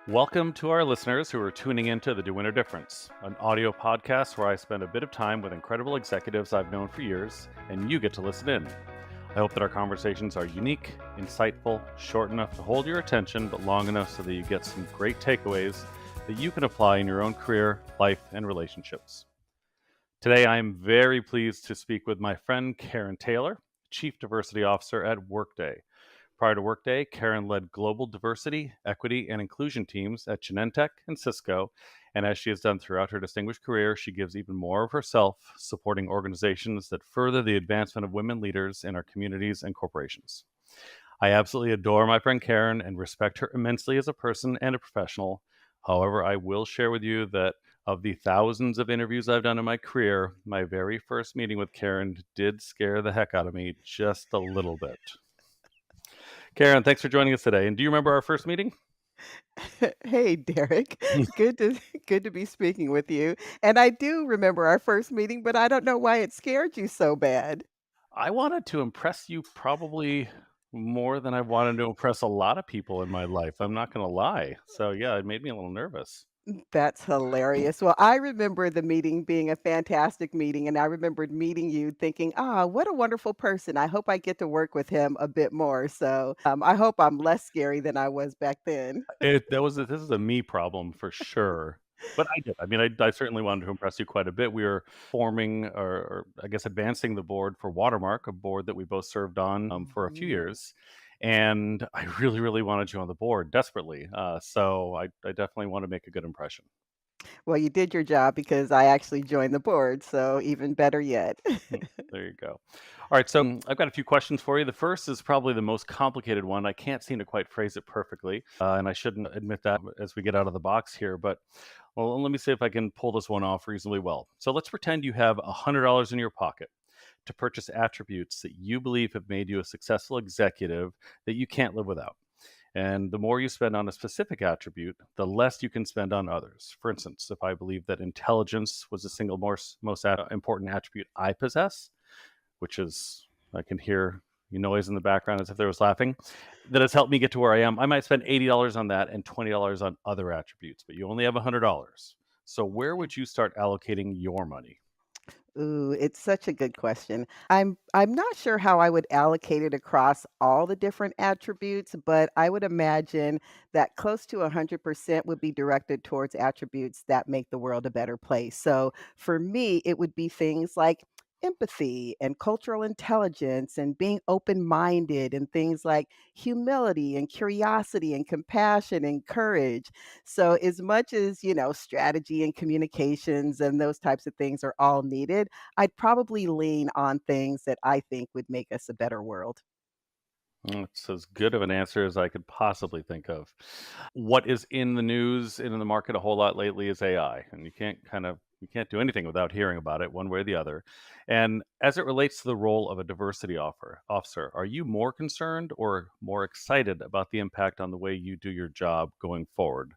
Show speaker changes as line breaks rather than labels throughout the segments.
Welcome to our listeners who are tuning into the DeWinter Difference, an audio podcast where I spend a bit of time with incredible executives I've known for years, and you get to listen in. I hope that our conversations are unique, insightful, short enough to hold your attention, but long enough so that you get some great takeaways that you can apply in your own career, life, and relationships. Today, I am very pleased to speak with my friend Carin Taylor, Chief Diversity Officer at Workday. Prior to Workday, Carin led global diversity, equity, and inclusion teams at Genentech and Cisco, and as she has done throughout her distinguished career, she gives even more of herself, supporting organizations that further the advancement of women leaders in our communities and corporations. I absolutely adore my friend Carin and respect her immensely as a person and a professional. However, I will share with you that of the thousands of interviews I've done in my career, my very first meeting with Carin did scare the heck out of me just a little bit. Carin, thanks for joining us today. And do you remember our first meeting?
Hey, Derek. Good to good to be speaking with you. And I do remember our first meeting, but I don't know why it scared you so bad.
I wanted to impress you probably more than I wanted to impress a lot of people in my life. I'm not going to lie. So, yeah, it made me a little nervous.
That's hilarious. Well, I remember the meeting being a fantastic meeting, and I remembered meeting you thinking, what a wonderful person. I hope I get to work with him a bit more. So I hope I'm less scary than I was back then.
This is a me problem for sure. But I did. I mean, I certainly wanted to impress you quite a bit. We were forming, or I guess advancing the board for Watermark, a board that we both served on for a few
Mhm.
years. And I really, really wanted you on the board desperately. So I definitely want to make a good impression.
Well, you did your job because I actually joined the board. So even better yet.
There you go. All right, so I've got a few questions for you. The first is probably the most complicated one. I can't seem to quite phrase it perfectly, and I shouldn't admit that as we get out of the box here. But well, let me see if I can pull this one off reasonably well. So let's pretend you have $100 in your pocket to purchase attributes that you believe have made you a successful executive that you can't live without. And the more you spend on a specific attribute, the less you can spend on others. For instance, if I believe that intelligence was the single most important attribute I possess, which is, I can hear noise in the background as if there was laughing, that has helped me get to where I am. I might spend $80 on that and $20 on other attributes, but you only have $100. So where would you start allocating your money?
Ooh, it's such a good question. I'm not sure how I would allocate it across all the different attributes, but I would imagine that close to 100% would be directed towards attributes that make the world a better place. So for me, it would be things like empathy and cultural intelligence and being open-minded and things like humility and curiosity and compassion and courage. So as much as, strategy and communications and those types of things are all needed, I'd probably lean on things that I think would make us a better world.
It's as good of an answer as I could possibly think of. What is in the news and in the market a whole lot lately is AI, and you can't do anything without hearing about it one way or the other. And as it relates to the role of a officer, are you more concerned or more excited about the impact on the way you do your job going forward?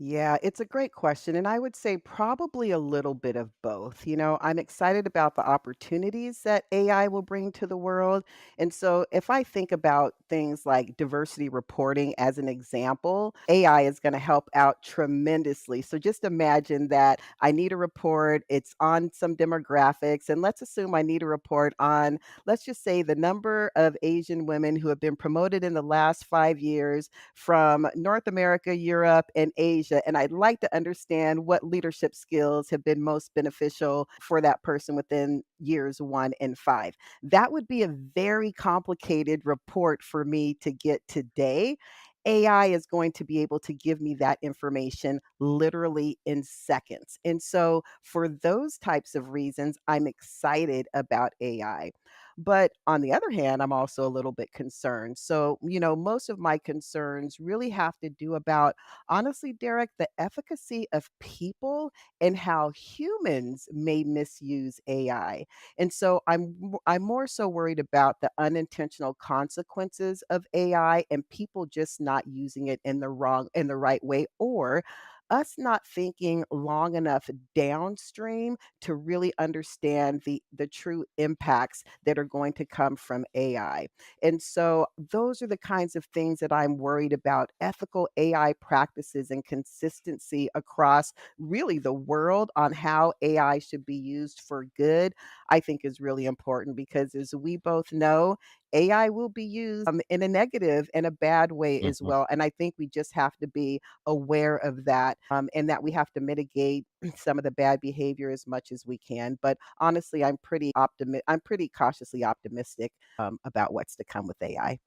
Yeah, it's a great question. And I would say probably a little bit of both. I'm excited about the opportunities that AI will bring to the world. And so if I think about things like diversity reporting as an example, AI is going to help out tremendously. So just imagine that I need a report, it's on some demographics, and let's assume I need a report on, let's just say, the number of Asian women who have been promoted in the last 5 years from North America, Europe, and Asia. And I'd like to understand what leadership skills have been most beneficial for that person within years 1 and 5. That would be a very complicated report for me to get today. AI is going to be able to give me that information literally in seconds. And so, for those types of reasons, I'm excited about AI. But on the other hand, I'm also a little bit concerned. So, most of my concerns really have to do about, honestly, Derek, the efficacy of people and how humans may misuse AI. And so I'm more so worried about the unintentional consequences of AI and people just not using it in the right way, or us not thinking long enough downstream to really understand the true impacts that are going to come from AI. And so those are the kinds of things that I'm worried about. Ethical AI practices and consistency across really the world on how AI should be used for good, I think is really important because as we both know, AI will be used in a negative and a bad way as
Mhm.
well. And I think we just have to be aware of that, and that we have to mitigate some of the bad behavior as much as we can. But honestly, I'm pretty cautiously optimistic about what's to come with AI.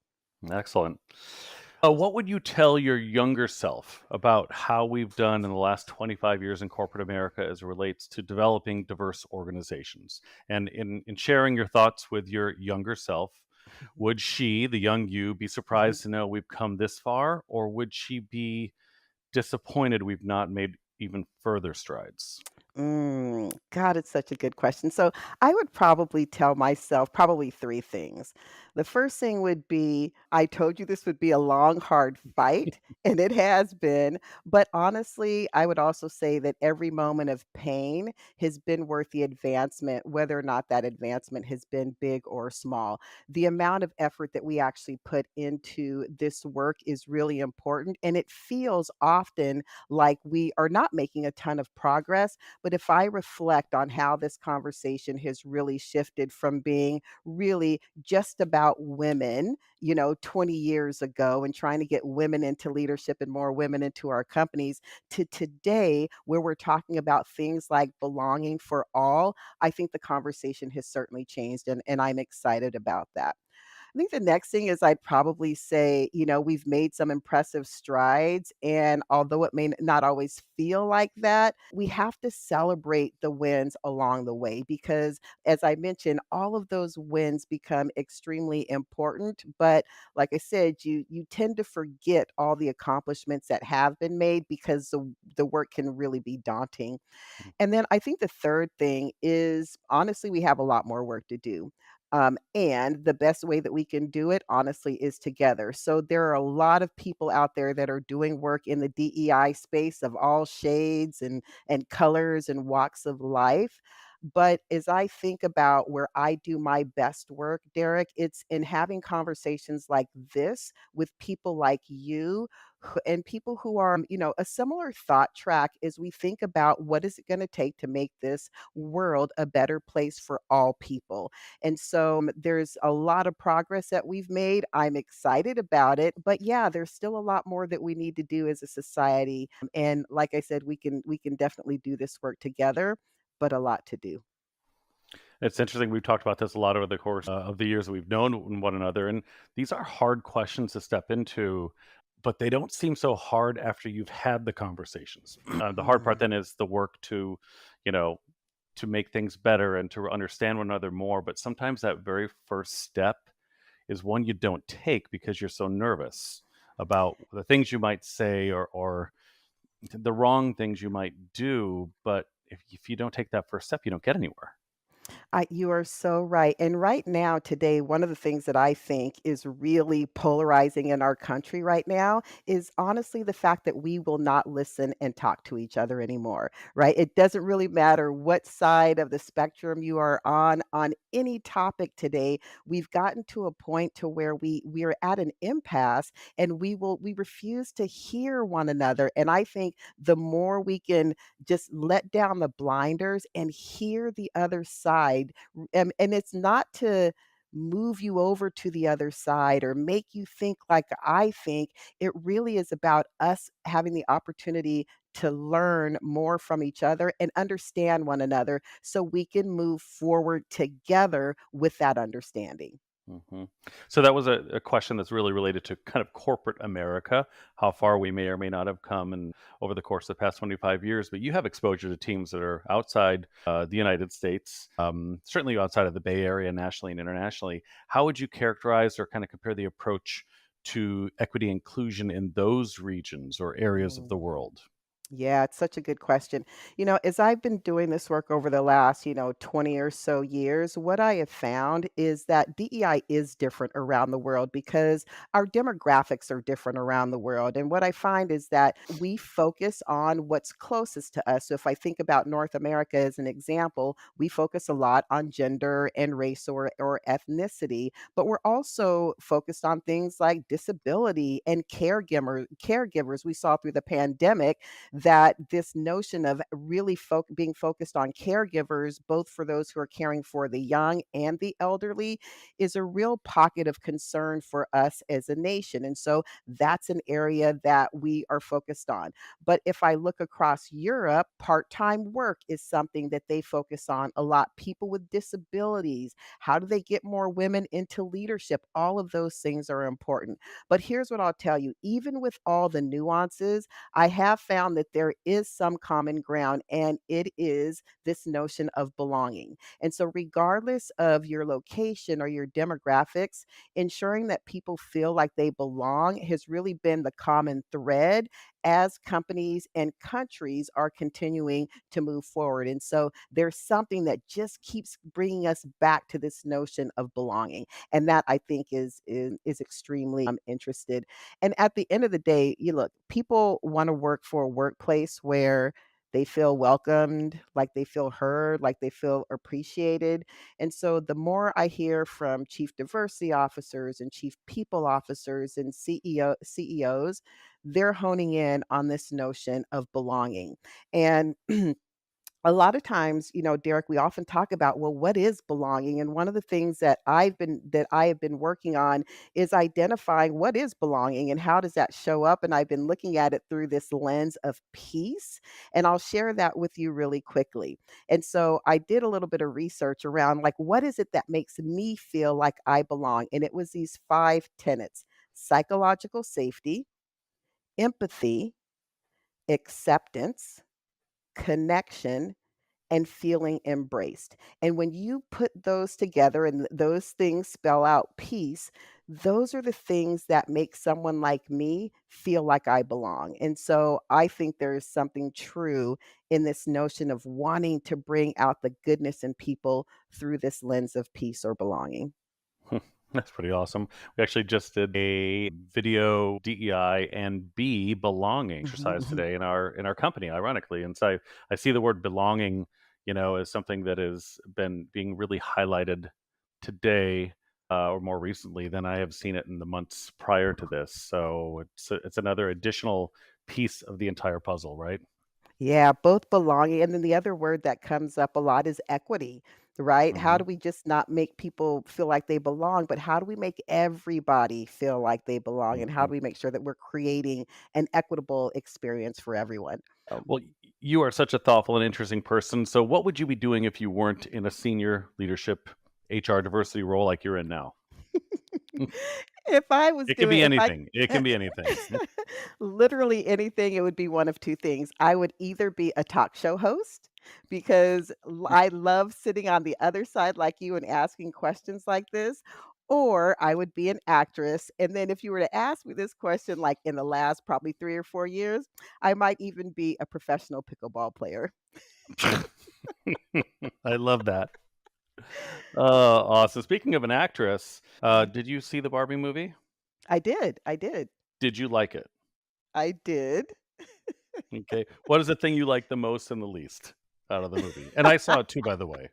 Excellent. What would you tell your younger self about how we've done in the last 25 years in corporate America as it relates to developing diverse organizations? And in sharing your thoughts with your younger self, would she, the young you, be surprised to know we've come this far, or would she be disappointed we've not made even further strides?
God, it's such a good question. So I would probably tell myself probably three things. The first thing would be I told you this would be a long, hard fight, and it has been. But honestly, I would also say that every moment of pain has been worth the advancement, whether or not that advancement has been big or small. The amount of effort that we actually put into this work is really important. And it feels often like we are not making a ton of progress, but if I reflect on how this conversation has really shifted from being really just about women, 20 years ago and trying to get women into leadership and more women into our companies to today, where we're talking about things like belonging for all, I think the conversation has certainly changed. And I'm excited about that. I think the next thing is I'd probably say, we've made some impressive strides. And although it may not always feel like that, we have to celebrate the wins along the way because, as I mentioned, all of those wins become extremely important. But like I said, you tend to forget all the accomplishments that have been made because the work can really be daunting. And then I think the third thing is honestly, we have a lot more work to do. And the best way that we can do it, honestly, is together. So there are a lot of people out there that are doing work in the DEI space of all shades and colors and walks of life. But as I think about where I do my best work, Derek, it's in having conversations like this with people like you and people who are, a similar thought track as we think about what is it going to take to make this world a better place for all people. And so there's a lot of progress that we've made. I'm excited about it, but yeah, there's still a lot more that we need to do as a society. And like I said, we can definitely do this work together, but a lot to do.
It's interesting. We've talked about this a lot over the course of the years that we've known one another. And these are hard questions to step into, but they don't seem so hard after you've had the conversations. The hard part
Mm.
then is the work you know, to make things better and to understand one another more. But sometimes that very first step is one you don't take because you're so nervous about the things you might say or the wrong things you might do. But if you don't take that first step, you don't get anywhere.
You are so right. And right now, today, one of the things that I think is really polarizing in our country right now is honestly the fact that we will not listen and talk to each other anymore, right? It doesn't really matter what side of the spectrum you are on any topic today. We've gotten to a point to where we are at an impasse and we refuse to hear one another. And I think the more we can just let down the blinders and hear the other side. And it's not to move you over to the other side or make you think like I think. It really is about us having the opportunity to learn more from each other and understand one another so we can move forward together with that understanding.
hmm So that was a question that's really related to kind of corporate America, how far we may or may not have come and over the course of the past 25 years. But you have exposure to teams that are outside the United States, certainly outside of the Bay Area, nationally and internationally. How would you characterize or kind of compare the approach to equity inclusion in those regions or areas of the
Mm.
world?
Yeah, it's such a good question. As I've been doing this work over the last, 20 or so years, what I have found is that DEI is different around the world because our demographics are different around the world. And what I find is that we focus on what's closest to us. So if I think about North America as an example, we focus a lot on gender and race or ethnicity, but we're also focused on things like disability and caregivers. We saw through the pandemic that this notion of really being focused on caregivers, both for those who are caring for the young and the elderly, is a real pocket of concern for us as a nation. And so that's an area that we are focused on. But if I look across Europe, part time work is something that they focus on a lot. People with disabilities, how do they get more women into leadership? All of those things are important. But here's what I'll tell you, even with all the nuances, I have found that there is some common ground, and it is this notion of belonging. And so, regardless of your location or your demographics, ensuring that people feel like they belong has really been the common thread as companies and countries are continuing to move forward. And so, there's something that just keeps bringing us back to this notion of belonging, and that I think is extremely interested. And at the end of the day, you look, people want to work for a workplace where they feel welcomed, like they feel heard, like they feel appreciated. And so the more I hear from chief diversity officers and chief people officers and CEOs, they're honing in on this notion of belonging. And a lot of times, Derek, we often talk about, well, what is belonging? And one of the things that I have been working on is identifying what is belonging and how does that show up. And I've been looking at it through this lens of peace. And I'll share that with you really quickly. And so I did a little bit of research around like what is it that makes me feel like I belong? And it was these five tenets: psychological safety, empathy, acceptance, connection, and feeling embraced. And when you put those together and those things spell out peace, those are the things that make someone like me feel like I belong. And so I think there is something true in this notion of wanting to bring out the goodness in people through this lens of peace or belonging.
That's pretty awesome. We actually just did a video DEI and B belonging exercise
Mhm.
today in our company, ironically. And so I see the word belonging, as something that has been being really highlighted today or more recently than I have seen it in the months prior to this. So it's another additional piece of the entire puzzle, right?
Yeah, both belonging. And then the other word that comes up a lot is equity, right? How
Hmm.
do we just not make people feel like they belong, but how do we make everybody feel like they belong? And how
Hmm.
do we make sure that we're creating an equitable experience for everyone?
Well, you are such a thoughtful and interesting person. So, what would you be doing if you weren't in a senior leadership HR diversity role like you're in now?
If I was
It can
doing
be
if I
anything. It can be anything.
literally anything, it would be one of 2 things. I would either be a talk show host because I love sitting on the other side like you and asking questions like this, or I would be an actress. And then if you were to ask me this question, like in the last probably 3 or 4 years, I might even be a professional pickleball player.
I love that. Awesome. Speaking of an actress,
Mhm.
did you see the Barbie movie?
I did.
Did you like it?
I did.
Okay. What is the thing you like the most and the least out of the movie? And I saw it too, by the way.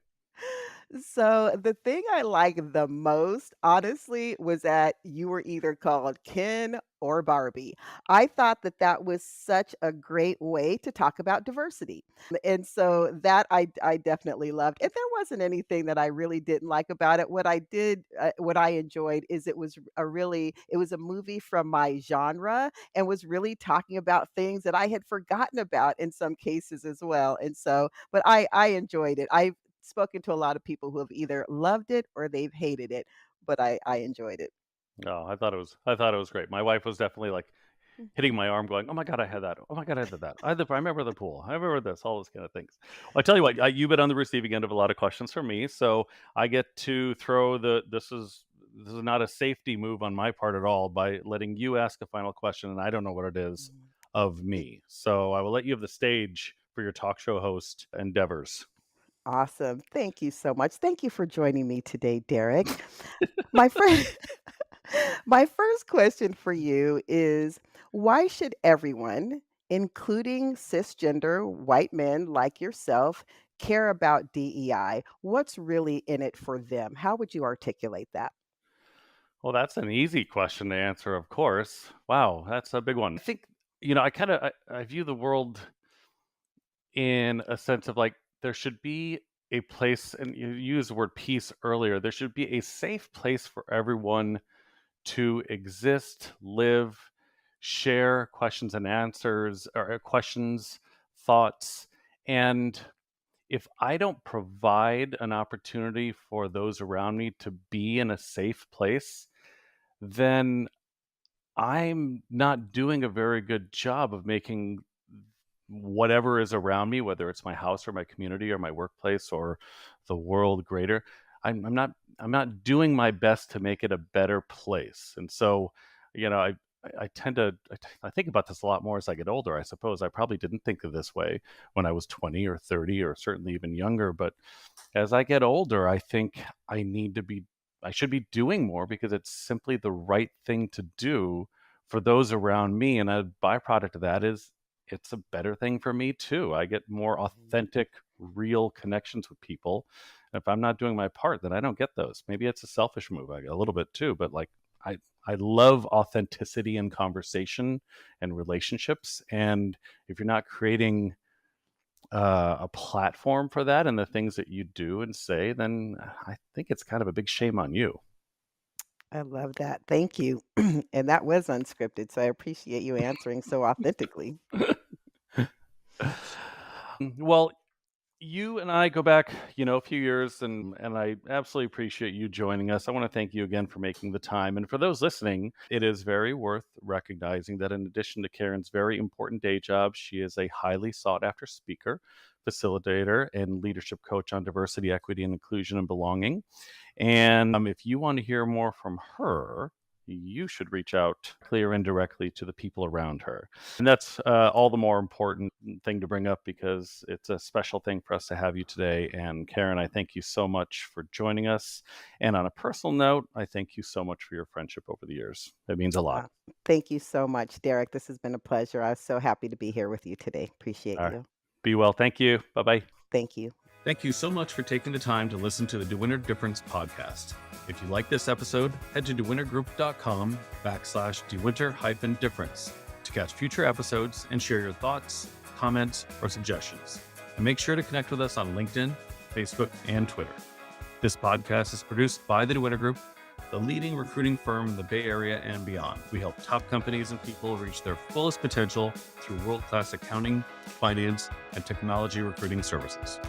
So the thing I like the most, honestly, was that you were either called Ken or Barbie. I thought that that was such a great way to talk about diversity. And so that I definitely loved. And there wasn't anything that I really didn't like about it. What I enjoyed is it was a movie from my genre and was really talking about things that I had forgotten about in some cases as well. And so, but I enjoyed it. I spoken to a lot of people who have either loved it or they've hated it, but I enjoyed it.
No, I thought it was great. My wife was definitely like hitting my arm, going, "Oh my god, I had that! Oh my god, I had that! I remember the pool. I remember this. All those kind of things." Well, I tell you what, you've been on the receiving end of a lot of questions from me, so I get to throw the. This is not a safety move on my part at all by letting you ask a final question, and I don't know what it is. of me. So I will let you have the stage for your talk show host endeavors.
Awesome. Thank you so much. Thank you for joining me today, Derek. My first my first question for you is why should everyone, including cisgender white men like yourself, care about DEI? What's really in it for them? How would you articulate that?
Well, that's an easy question to answer, of course. Wow, that's a big one. I think, I view the world in a sense of like there should be a place, and you used the word peace earlier. There should be a safe place for everyone to exist, live, share questions and answers, or questions, thoughts. And if I don't provide an opportunity for those around me to be in a safe place, then I'm not doing a very good job of making whatever is around me, whether it's my house or my community or my workplace or the world greater. I'm not doing my best to make it a better place. And so, you know, I tend to I think about this a lot more as I get older. I suppose I probably didn't think of this way when I was 20 or 30 or certainly even younger, but as I get older, I think I should be doing more because it's simply the right thing to do for those around me. And a byproduct of that is it's a better thing for me too. I get more authentic, real connections with people. And if I'm not doing my part, then I don't get those. Maybe it's a selfish move, a little bit too, but like I love authenticity in conversation and relationships. And if you're not creating a platform for that and the things that you do and say, then I think it's kind of a big shame on you.
I love that. Thank you. And that was unscripted, so I appreciate you answering so authentically.
Well, you and I go back, a few years, and I absolutely appreciate you joining us. I want to thank you again for making the time. And for those listening, it is very worth recognizing that in addition to Karen's very important day job, she is a highly sought after speaker, facilitator, and leadership coach on diversity, equity, and inclusion and belonging. And if you want to hear more from her, you should reach out clear and indirectly to the people around her. And that's all the more important thing to bring up because it's a special thing for us to have you today. And Carin, I thank you so much for joining us. And on a personal note, I thank you so much for your friendship over the years. It means a lot.
Uh, Thank you so much, Derek. This has been a pleasure. I was so happy to be here with you today. Appreciate
All right.
you.
Be well. Thank you. Bye bye.
Thank you.
Thank you so much for taking the time to listen to the DeWinter Difference podcast. If you like this episode, head to dewintergroup.com/DeWinter-Difference to catch future episodes and share your thoughts, comments, or suggestions. And make sure to connect with us on LinkedIn, Facebook, and Twitter. This podcast is produced by the DeWinter Group, the leading recruiting firm in the Bay Area and beyond. We help top companies and people reach their fullest potential through world-class accounting, finance, and technology recruiting services.